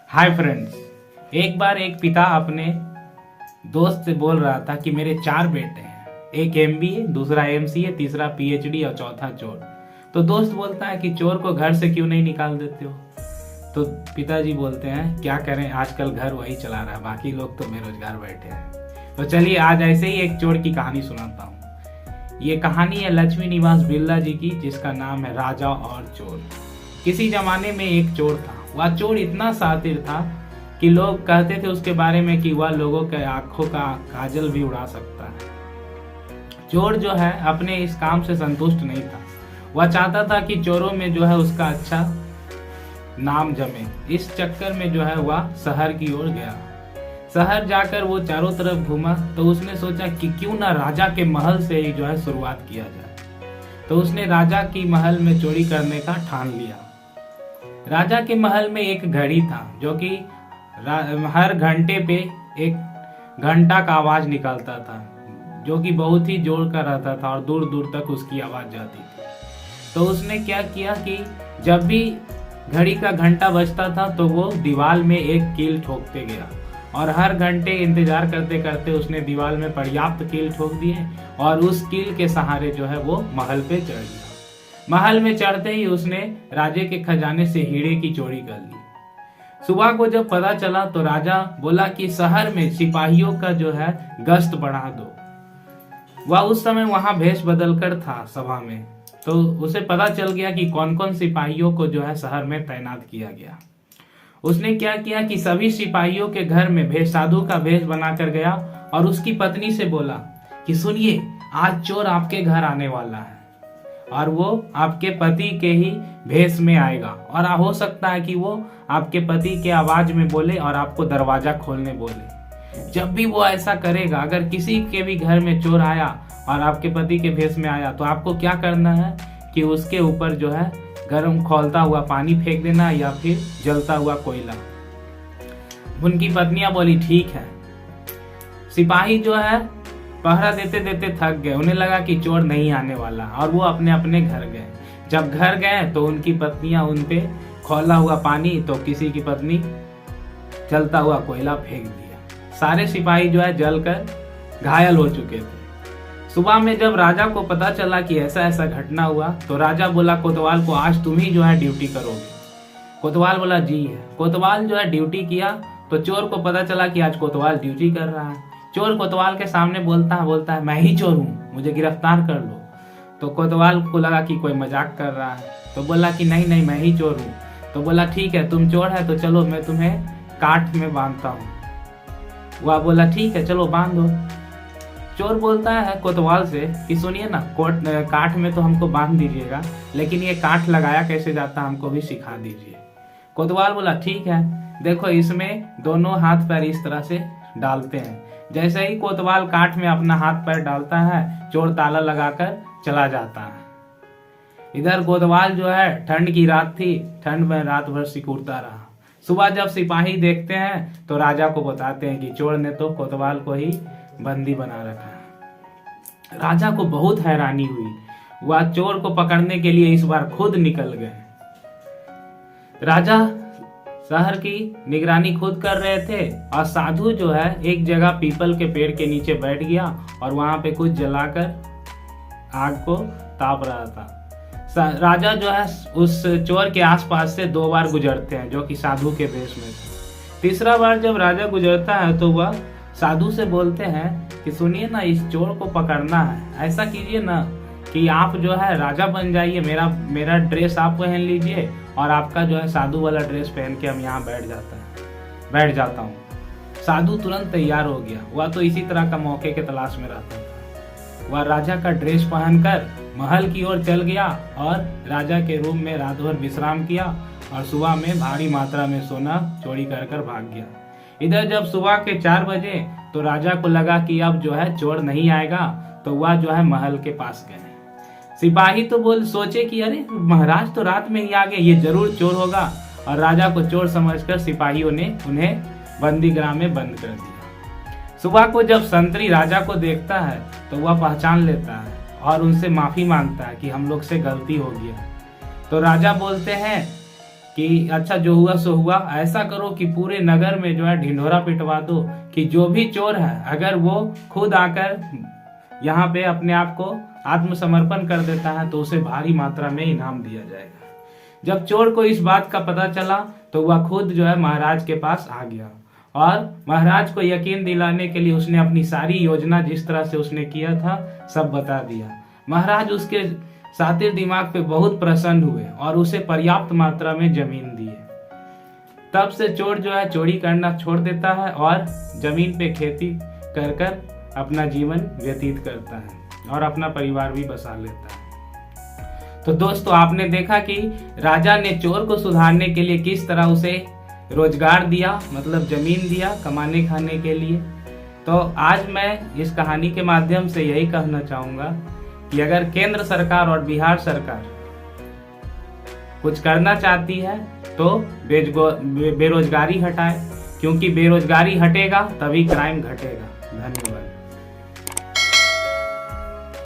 Hi friends. एक बार एक पिता अपने दोस्त से बोल रहा था कि मेरे 4 बेटे हैं, एक एमबीए, दूसरा एमसीए, तीसरा पीएचडी और चौथा चोर। तो दोस्त बोलता है कि चोर को घर से क्यों नहीं निकाल देते हो। तो पिताजी बोलते हैं क्या करें, आजकल घर वही चला रहा है, बाकी लोग तो बेरोजगार बैठे हैं। तो चलिए आज ऐसे ही एक चोर की कहानी सुनाता हूँ। ये कहानी है लक्ष्मी निवास बिरला जी की, जिसका नाम है राजा और चोर। किसी जमाने में एक चोर था। वह चोर इतना शातिर था कि लोग कहते थे उसके बारे में कि वह लोगों के आंखों का काजल भी उड़ा सकता है। चोर जो है अपने इस काम से संतुष्ट नहीं था। वह चाहता था कि चोरों में जो है उसका अच्छा नाम जमे। इस चक्कर में जो है वह शहर की ओर गया। शहर जाकर वो चारों तरफ घूमा तो उसने सोचा कि क्यों ना राजा के महल से ही जो है शुरुआत किया जाए। तो उसने राजा की महल में चोरी करने का ठान लिया। राजा के महल में एक घड़ी था जो कि हर घंटे पे एक घंटा का आवाज निकालता था, जो कि बहुत ही जोर का रहता था और दूर दूर तक उसकी आवाज जाती थी। तो उसने क्या किया कि जब भी घड़ी का घंटा बजता था तो वो दीवार में एक कील ठोकते गया और हर घंटे इंतजार करते करते उसने दीवार में पर्याप्त कील ठोक दिए और उस कील के सहारे जो है वो महल पे चढ़ गया। महल में चढ़ते ही उसने राजे के खजाने से हीरे की चोरी कर ली। सुबह को जब पता चला तो राजा बोला कि शहर में सिपाहियों का जो है गश्त बढ़ा दो। वह उस समय वहां भेष बदलकर था सभा में। तो उसे पता चल गया कि कौन कौन सिपाहियों को जो है शहर में तैनात किया गया। उसने क्या किया कि सभी सिपाहियों के घर में भेष साधु का भेष बनाकर गया और उसकी पत्नी से बोला कि सुनिए, आज चोर आपके घर आने वाला है और वो आपके पति के ही भेष में आएगा और हो सकता है कि वो आपके पति के आवाज में बोले और आपको दरवाजा खोलने बोले। जब भी वो ऐसा करेगा, अगर किसी के भी घर में चोर आया और आपके पति के भेष में आया तो आपको क्या करना है कि उसके ऊपर जो है गर्म खौलता हुआ पानी फेंक देना या फिर जलता हुआ कोयला। उनकी पत्नियां बोली ठीक है। सिपाही जो है पहरा देते देते थक गए। उन्हें लगा कि चोर नहीं आने वाला और वो अपने अपने घर गए। जब घर गए तो उनकी पत्नियां उन पे खौला हुआ पानी तो किसी की पत्नी जलता हुआ कोयला फेंक दिया। सारे सिपाही जो है जलकर घायल हो चुके थे। सुबह में जब राजा को पता चला कि ऐसा ऐसा घटना हुआ तो राजा बोला कोतवाल को, आज तुम ही जो है ड्यूटी करोगे। कोतवाल बोला जी है। कोतवाल जो है ड्यूटी किया तो चोर को पता चला कि आज कोतवाल ड्यूटी कर रहा है। चोर कोतवाल के सामने बोलता है मैं ही चोर हूँ, मुझे गिरफ्तार कर लो। तो कोतवाल को लगा कि कोई मजाक कर रहा है, तो बोला कि नहीं मैं ही चोर हूँ। तो बोला ठीक है, तुम चोर है तो चलो मैं तुम्हें काठ में बांधता हूँ। वह बोला ठीक है चलो बांध दो। चोर बोलता है कोतवाल से कि सुनिए ना, काठ में तो हमको बांध दीजिएगा, लेकिन ये काठ लगाया कैसे जाता हमको भी सिखा दीजिए। कोतवाल बोला ठीक है, देखो इसमें दोनों हाथ पैर इस तरह से डालते हैं। जैसे ही कोतवाल काठ में अपना हाथ पैर डालता है, चोर ताला लगाकर चला जाता है। इधर कोतवाल जो है, ठंड की रात थी, ठंड में रात भर सिकुड़ता रहा। सुबह जब सिपाही देखते हैं तो राजा को बताते हैं कि चोर ने तो कोतवाल को ही बंदी बना रखा है। राजा को बहुत हैरानी हुई। वह चोर को पकड़ने के लिए इस बार खुद निकल गए। राजा शहर की निगरानी खुद कर रहे थे और साधु जो है एक जगह पीपल के पेड़ के नीचे बैठ गया और वहां पे कुछ जलाकर आग को ताप रहा था। राजा जो है उस चोर के आसपास से 2 बार गुजरते हैं, जो कि साधु के वेश में थे। तीसरा बार जब राजा गुजरता है तो वह साधु से बोलते हैं कि सुनिए ना, इस चोर को पकड़ना है, ऐसा कीजिए ना कि आप जो है राजा बन जाइए, मेरा ड्रेस आप पहन लीजिए और आपका जो है साधु वाला ड्रेस पहन के हम यहाँ बैठ जाता हूँ। साधु तुरंत तैयार हो गया। वह तो इसी तरह का मौके के तलाश में रहता था। वह राजा का ड्रेस पहनकर महल की ओर चल गया और राजा के रूम में रात भर विश्राम किया और सुबह में भारी मात्रा में सोना चोरी कर भाग गया। इधर जब सुबह के 4 बजे तो राजा को लगा कि अब जो है चोर नहीं आएगा, तो वह जो है महल के पास गए। सिपाही तो सोचे कि अरे महाराज तो रात में ही आ गए, ये जरूर चोर होगा, और राजा को चोर समझकर सिपाहियों ने उन्हें बंदीगृह में बंद कर दिया। सुबह को जब संतरी राजा को देखता है तो वह पहचान लेता है और उनसे माफी मांगता है कि हम लोग से गलती हो गया। तो राजा बोलते हैं कि अच्छा जो हुआ सो हुआ, ऐसा करो कि पूरे नगर में जो है ढिंढोरा पिटवा दो कि जो भी चोर है अगर वो खुद आकर यहाँ पे अपने आप को आत्मसमर्पण कर देता है तो उसे भारी मात्रा में इनाम दिया जाएगा। जब चोर को इस बात का पता चला तो वह खुद जो है महाराज के पास आ गया और महाराज को यकीन दिलाने के लिए उसने अपनी सारी योजना जिस तरह से उसने किया था सब बता दिया। महाराज उसके शातिर दिमाग पे बहुत प्रसन्न हुए और उसे पर्याप्त मात्रा में जमीन दिए। तब से चोर जो है चोरी करना छोड़ देता है और जमीन पे खेती कर कर अपना जीवन व्यतीत करता है और अपना परिवार भी बसा लेता है। तो दोस्तों आपने देखा कि राजा ने चोर को सुधारने के लिए किस तरह उसे रोजगार दिया, मतलब जमीन दिया कमाने खाने के लिए। तो आज मैं इस कहानी के माध्यम से यही कहना चाहूंगा कि अगर केंद्र सरकार और बिहार सरकार कुछ करना चाहती है तो बेरोजगारी हटाए, क्योंकि बेरोजगारी हटेगा तभी क्राइम घटेगा। धन्यवाद।